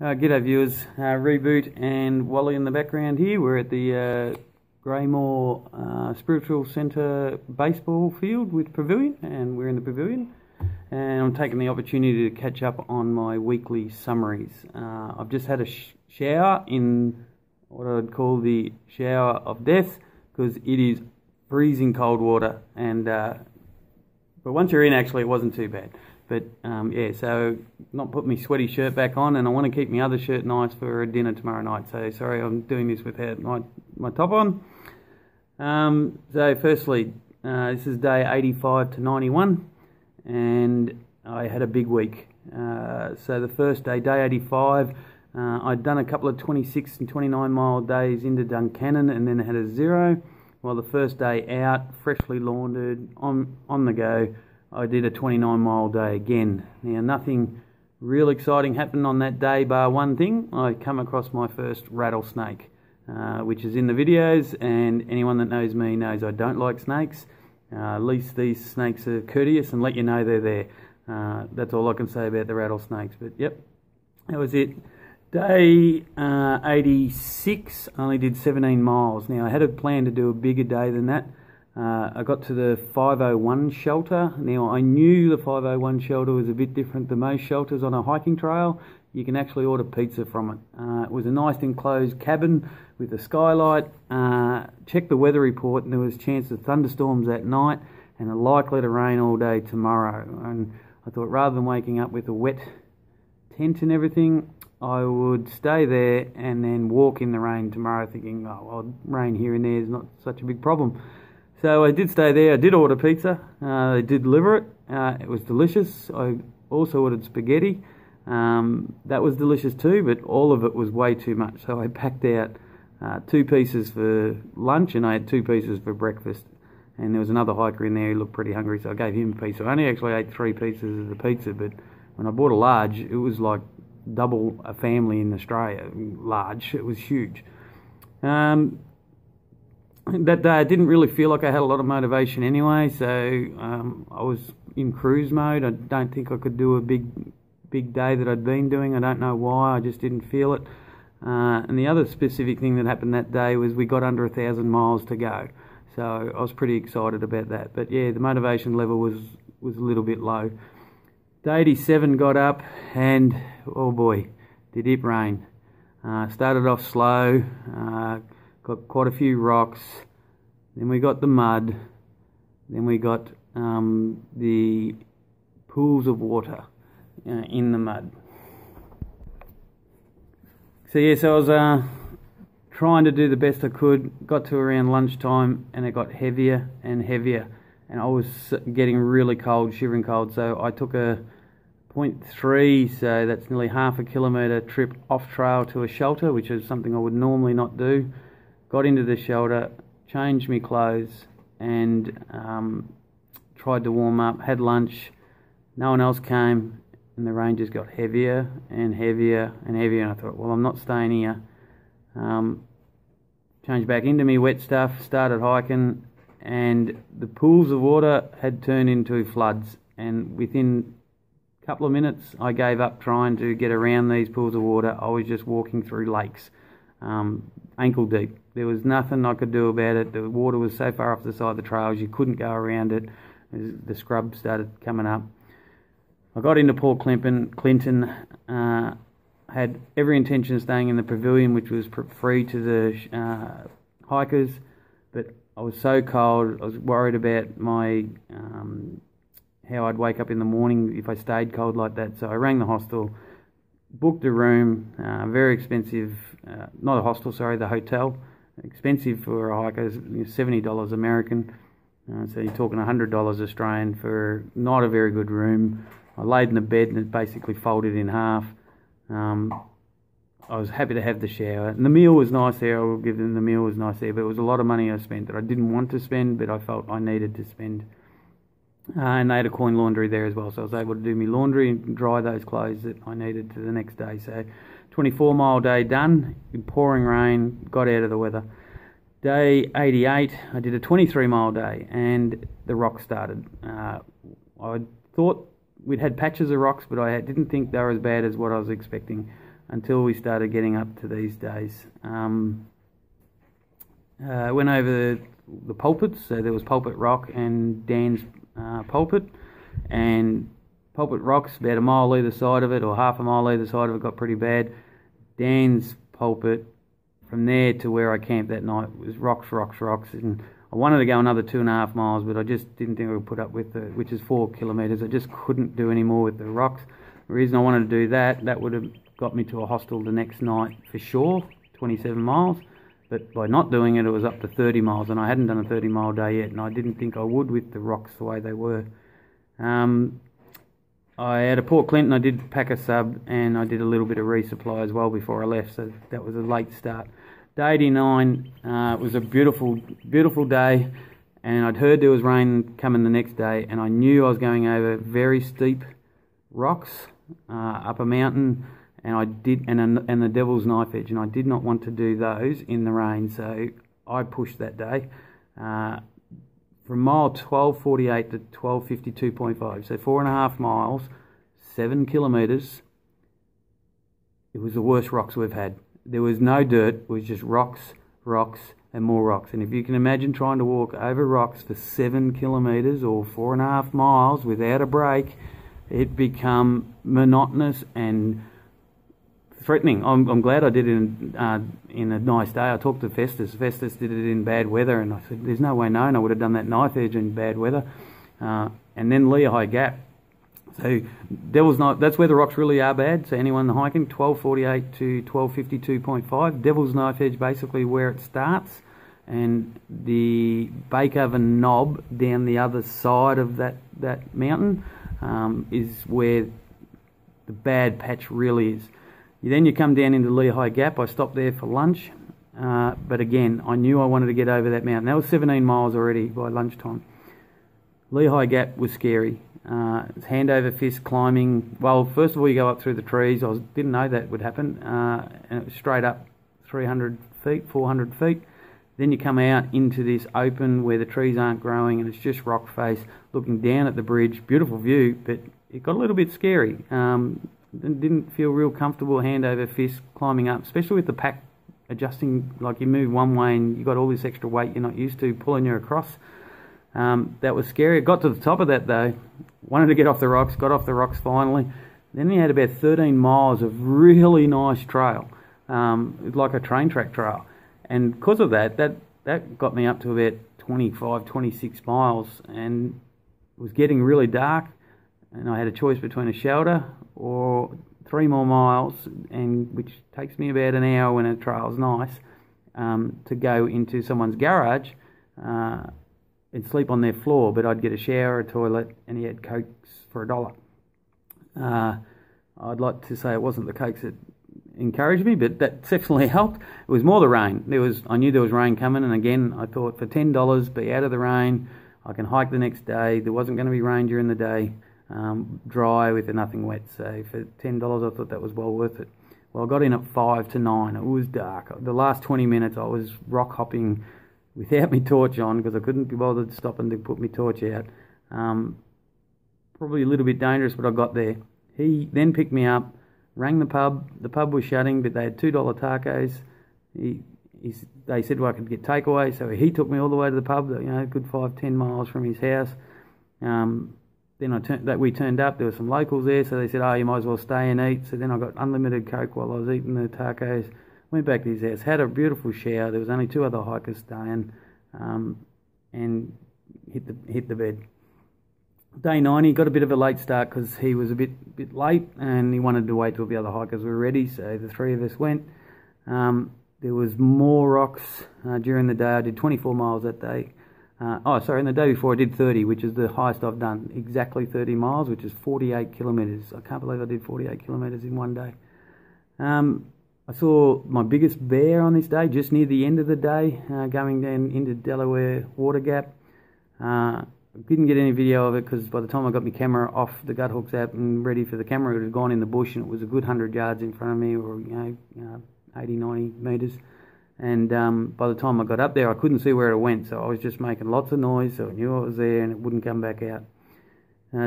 G'day viewers, Reboot and Wally in the background here. We're at the Graymore Spiritual Centre baseball field with pavilion, and we're in the pavilion, and I'm taking the opportunity to catch up on my weekly summaries. I've just had a shower in what I'd call the shower of death, because it is freezing cold water, and but once you're in, actually it wasn't too bad. But yeah, so not put my sweaty shirt back on, and I want to keep my other shirt nice for dinner tomorrow night. So sorry, I'm doing this without my top on. So firstly, this is day 85 to 91, and I had a big week. So the first day, day 85, I'd done a couple of 26 and 29 mile days into Duncannon, and then had a zero. Well, the first day out, freshly laundered, on the go, I did a 29 mile day again. Now, nothing real exciting happened on that day bar one thing. I come across my first rattlesnake, which is in the videos, and anyone that knows me knows I don't like snakes. At least these snakes are courteous and let you know they're there. That's all I can say about the rattlesnakes, but yep, that was it. Day 86, I only did 17 miles. Now, I had a plan to do a bigger day than that. I got to the 501 shelter. Now, I knew the 501 shelter was a bit different than most shelters on a hiking trail. You can actually order pizza from it. It was a nice enclosed cabin with a skylight. Checked the weather report, and there was a chance of thunderstorms that night and it likely to rain all day tomorrow. And I thought, rather than waking up with a wet tent and everything, I would stay there and then walk in the rain tomorrow, thinking, oh, well, rain here and there is not such a big problem. So I did stay there. I did order pizza. They did deliver it. It was delicious. I also ordered spaghetti. That was delicious too, but all of it was way too much. So I packed out 2 pieces for lunch, and I had 2 pieces for breakfast. And there was another hiker in there who looked pretty hungry, so I gave him a piece. I only actually ate 3 pieces of the pizza, but when I bought a large, it was like double a family in Australia large. It was huge. That day I didn't really feel like I had a lot of motivation anyway, so I was in cruise mode. I don't think I could do a big day that I'd been doing. I don't know why, I just didn't feel it. And the other specific thing that happened that day was we got under 1,000 miles to go, so I was pretty excited about that. But yeah, the motivation level was a little bit low. Day 87 got up, and oh boy, did it rain. Started off slow, got quite a few rocks, then we got the mud, then we got the pools of water in the mud. So yeah, so I was trying to do the best I could. Got to around lunchtime, and it got heavier and heavier, and I was getting really cold, shivering cold. So I took a 0.3, so that's nearly half a kilometre trip off trail to a shelter, which is something I would normally not do. Got into the shelter, changed my clothes, and tried to warm up, had lunch. No one else came, and the rain just got heavier and heavier and heavier, and I thought, well, I'm not staying here. Changed back into my wet stuff, started hiking, and the pools of water had turned into floods, and within a couple of minutes I gave up trying to get around these pools of water. I was just walking through lakes, ankle deep. There was nothing I could do about it. The water was so far off the side of the trails you couldn't go around it. The scrub started coming up. I got into Port Clinton, had every intention of staying in the pavilion, which was free to the hikers, but I was so cold, I was worried about my how I'd wake up in the morning if I stayed cold like that. So I rang the hostel, booked a room, very expensive, not a hostel, sorry, the hotel. Expensive for a hiker, $70 American, so you're talking $100 Australian for not a very good room. I laid in the bed and it basically folded in half. I was happy to have the shower, and the meal was nice there. I will give them the meal was nice there, but it was a lot of money I spent that I didn't want to spend, but I felt I needed to spend. And they had a coin laundry there as well, so I was able to do my laundry and dry those clothes that I needed to the next day. So 24 mile day done, in pouring rain, got out of the weather. Day 88, I did a 23 mile day, and the rocks started. I thought we'd had patches of rocks, but I didn't think they were as bad as what I was expecting. until we started getting up to these days. I went over the pulpits, so there was Pulpit Rock and Dan's pulpit, and Pulpit Rock's about a mile either side of it, or half a mile either side of it, got pretty bad. Dan's pulpit, from there to where I camped that night, was rocks, and I wanted to go another 2.5 miles, but I just didn't think I would put up with it, which is 4 kilometres. I just couldn't do any more with the rocks. The reason I wanted to do that would have got me to a hostel the next night for sure, 27 miles. But by not doing it, it was up to 30 miles, and I hadn't done a 30-mile day yet, and I didn't think I would with the rocks the way they were. I had a Port Clinton, I did pack a sub, and I did a little bit of resupply as well before I left, so that was a late start. Day 89 was a beautiful, beautiful day, and I'd heard there was rain coming the next day, and I knew I was going over very steep rocks up a mountain, and the Devil's Knife Edge, and I did not want to do those in the rain, so I pushed that day. From mile 1248 to 1252.5, so 4.5 miles, 7 kilometres. It was the worst rocks we've had. There was no dirt, it was just rocks, and more rocks. And if you can imagine trying to walk over rocks for 7 kilometres or 4.5 miles without a break, it become monotonous and threatening. I'm glad I did it in a nice day. I talked to Festus. Festus did it in bad weather, and I said, there's no way known I would have done that knife edge in bad weather. And then Lehigh Gap. So Devil's Knife, that's where the rocks really are bad. So anyone hiking, 1248 to 1252.5. Devil's Knife Edge, basically where it starts, and the bake oven knob down the other side of that mountain is where the bad patch really is. Then you come down into Lehigh Gap. I stopped there for lunch, but again, I knew I wanted to get over that mountain. That was 17 miles already by lunchtime. Lehigh Gap was scary. It's hand over fist climbing. Well, first of all, you go up through the trees. I didn't know that would happen, and it was straight up 300 feet, 400 feet. Then you come out into this open where the trees aren't growing, and it's just rock face, looking down at the bridge. Beautiful view, but it got a little bit scary. Didn't feel real comfortable hand over fist climbing up, especially with the pack adjusting. Like you move one way and you got all this extra weight you're not used to pulling you across. That was scary. I got to the top of that though, wanted to get off the rocks, got off the rocks finally. Then we had about 13 miles of really nice trail, like a train track trail. And because of that got me up to about 25, 26 miles, and it was getting really dark, and I had a choice between a shelter or 3 more miles, and which takes me about an hour when a trail's nice, to go into someone's garage and sleep on their floor, but I'd get a shower, a toilet, and he had Cokes for $1. I'd like to say it wasn't the Cokes that encouraged me, but that definitely helped. It was more the rain. I knew there was rain coming, and again, I thought for $10, be out of the rain, I can hike the next day. There wasn't going to be rain during the day, dry with nothing wet, so for $10 I thought that was well worth it. Well, I got in at 5 to 9. It was dark. The last 20 minutes I was rock hopping without my torch on because I couldn't be bothered to stop and to put my torch out. Probably a little bit dangerous, but I got there. He then picked me up, rang the pub. The pub was shutting, but they had $2 tacos. They said I could get takeaway, so he took me all the way to the pub, a good 5-10 miles from his house. Then we turned up. There were some locals there, so they said, "Oh, you might as well stay and eat." So then I got unlimited Coke while I was eating the tacos. Went back to his house, had a beautiful shower. There was only 2 other hikers staying, and hit the bed. Day 90, got a bit of a late start because he was a bit late, and he wanted to wait till the other hikers were ready. So the 3 of us went. There was more rocks during the day. I did 24 miles that day. And the day before I did 30, which is the highest I've done. Exactly 30 miles, which is 48 kilometres. I can't believe I did 48 kilometres in one day. I saw my biggest bear on this day, just near the end of the day, going down into Delaware Water Gap. Didn't get any video of it because by the time I got my camera off the Guthooks app and ready for the camera, it had gone in the bush, and it was a good 100 yards in front of me, or 80, 90 metres. And by the time I got up there, I couldn't see where it went, so I was just making lots of noise, so I knew it was there and it wouldn't come back out.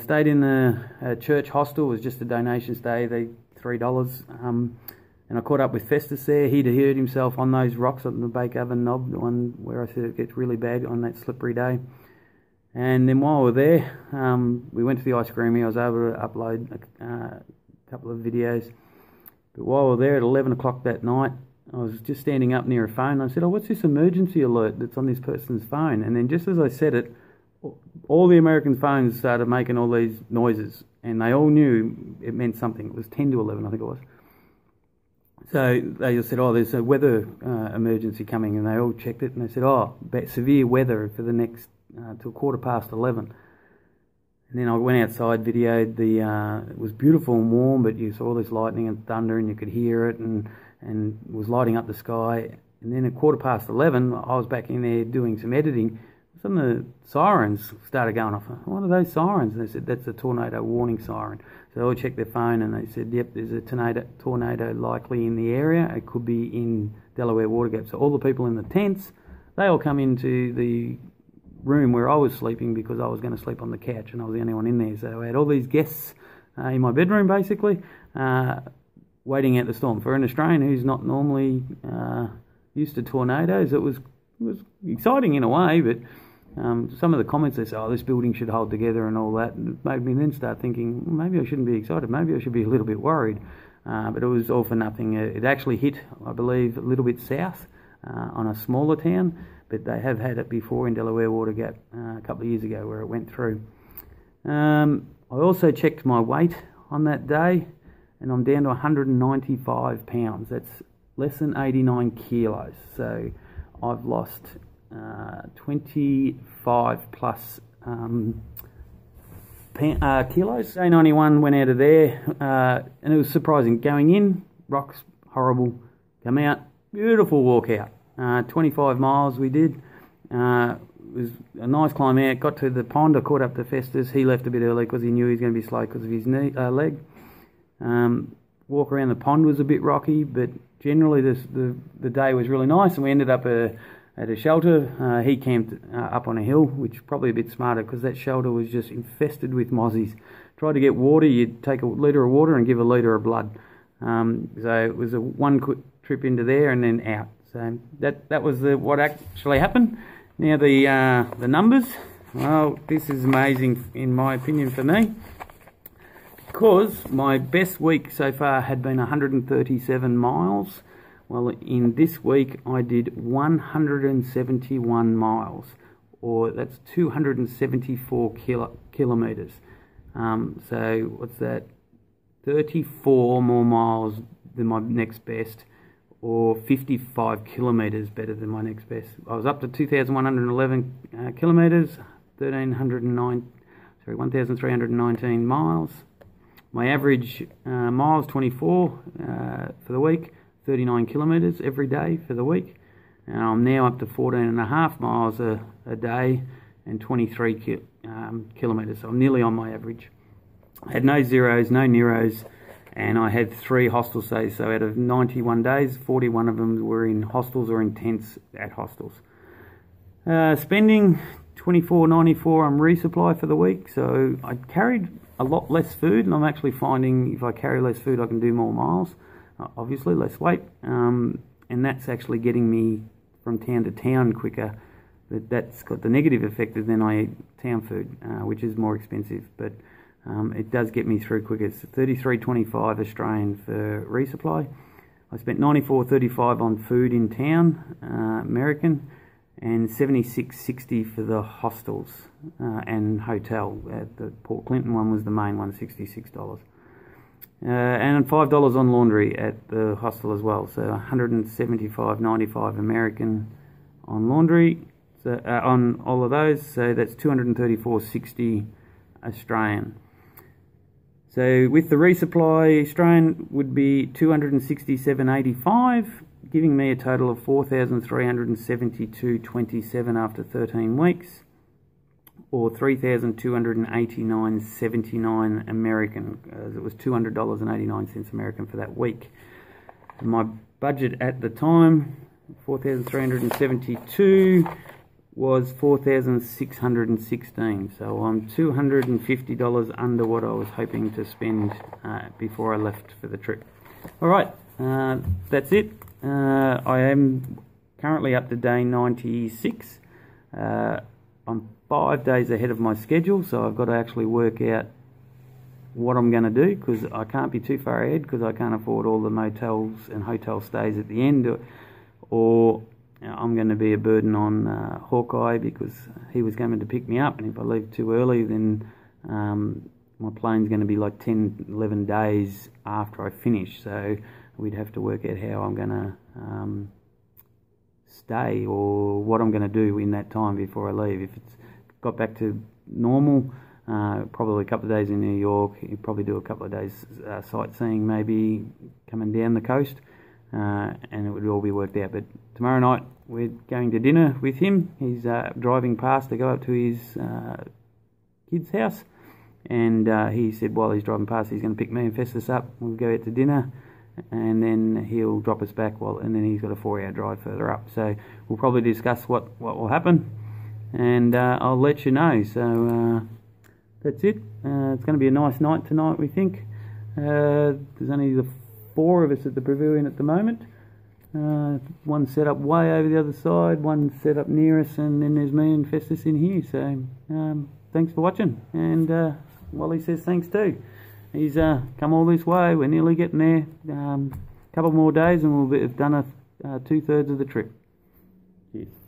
Stayed in the church hostel. It was just a donation stay. They $3. And I caught up with Festus there. He'd hurt himself on those rocks on the bake oven knob, the one where I said it gets really bad on that slippery day. And then while we were there, we went to the ice creamie. I was able to upload a couple of videos. But while we were there at 11 o'clock that night, I was just standing up near a phone. I said, oh, what's this emergency alert that's on this person's phone? And then just as I said it, all the American phones started making all these noises. And they all knew it meant something. It was 10 to 11, I think it was. So they just said, oh, there's a weather emergency coming. And they all checked it. And they said, oh, severe weather for the next, till 11:15. And then I went outside, videoed it was beautiful and warm, but you saw all this lightning and thunder and you could hear it and it was lighting up the sky. And then at 11:15, I was back in there doing some editing. Some of the sirens started going off. What are those sirens? And they said, that's a tornado warning siren. So they all checked their phone and they said, yep, there's a tornado likely in the area. It could be in Delaware Water Gap. So all the people in the tents, they all come into the room where I was sleeping because I was going to sleep on the couch and I was the only one in there. So I had all these guests in my bedroom basically waiting out the storm. For an Australian who's not normally used to tornadoes, it was exciting in a way, but some of the comments they say, oh, this building should hold together and all that, and it made me then start thinking, well, maybe I shouldn't be excited, maybe I should be a little bit worried. But it was all for nothing. It actually hit, I believe, a little bit south on a smaller town, but they have had it before in Delaware Water Gap a couple of years ago where it went through. I also checked my weight on that day, and I'm down to 195 pounds. That's less than 89 kilos. So I've lost 25 plus kilos. Day 91 went out of there, and it was surprising. Going in, rocks, horrible. Come out, beautiful walk out. 25 miles we did. It was a nice climb out. Got to the pond. I caught up to Festus. He left a bit early because he knew he was going to be slow because of his leg. Walk around the pond was a bit rocky, but generally the day was really nice, and we ended up at a shelter. He camped up on a hill, which probably a bit smarter because that shelter was just infested with mozzies. Tried to get water, you'd take a litre of water and give a litre of blood. So it was a one quick trip into there and then out. So that was what actually happened. Now the numbers, well, this is amazing in my opinion for me, because my best week so far had been 137 miles. Well, in this week I did 171 miles, or that's 274 kilometres. So what's that? 34 more miles than my next best, or 55 kilometres better than my next best. I was up to 2,111 kilometres, 1,319 miles. My average miles, 24 for the week, 39 kilometres every day for the week. And I'm now up to 14.5 miles a day and 23 kilometres. So I'm nearly on my average. I had no zeros, no Neros, and I had 3 hostel stays. So out of 91 days, 41 of them were in hostels or in tents at hostels. Spending $24.94 on resupply for the week. So I carried a lot less food, and I'm actually finding if I carry less food I can do more miles, obviously less weight, and that's actually getting me from town to town quicker. But that's got the negative effect of then I eat town food, which is more expensive, but it does get me through quicker. It's $33.25 Australian for resupply. I spent $94.35 on food in town, American, and $76.60 for the hostels and hotel. The Port Clinton one was the main one, $66. And $5 on laundry at the hostel as well. So $175.95 American on laundry, so on all of those. So that's $234.60 Australian. So with the resupply, Australian would be $267.85, giving me a total of $4,372.27 after 13 weeks, or $3,289.79 American, as it was $200.89 American for that week. And my budget at the time, $4,372, was $4,616. So I'm $250 under what I was hoping to spend before I left for the trip. All right. that's it. I am currently up to day 96. I'm 5 days ahead of my schedule, so I've got to actually work out what I'm going to do, because I can't be too far ahead, because I can't afford all the motels and hotel stays at the end, or I'm going to be a burden on Hawkeye, because he was coming to pick me up, and if I leave too early, then my plane's going to be like 10, 11 days after I finish, so we'd have to work out how I'm going to stay, or what I'm going to do in that time before I leave. If it's got back to normal, probably a couple of days in New York, you probably do a couple of days sightseeing, maybe coming down the coast, and it would all be worked out. But tomorrow night we're going to dinner with him. He's driving past to go up to his kid's house, and he said while he's driving past he's going to pick me and Festus up. We'll go out to dinner, and then he'll drop us back, and then he's got a 4-hour drive further up. So we'll probably discuss what will happen, and I'll let you know. So that's it. It's going to be a nice night tonight, we think. There's only the 4 of us at the pavilion at the moment. One set up way over the other side, one set up near us, and then there's me and Festus in here. So thanks for watching, and Wally says thanks too. He's come all this way. We're nearly getting there. Couple more days and we'll have done 2/3 of the trip. Cheers.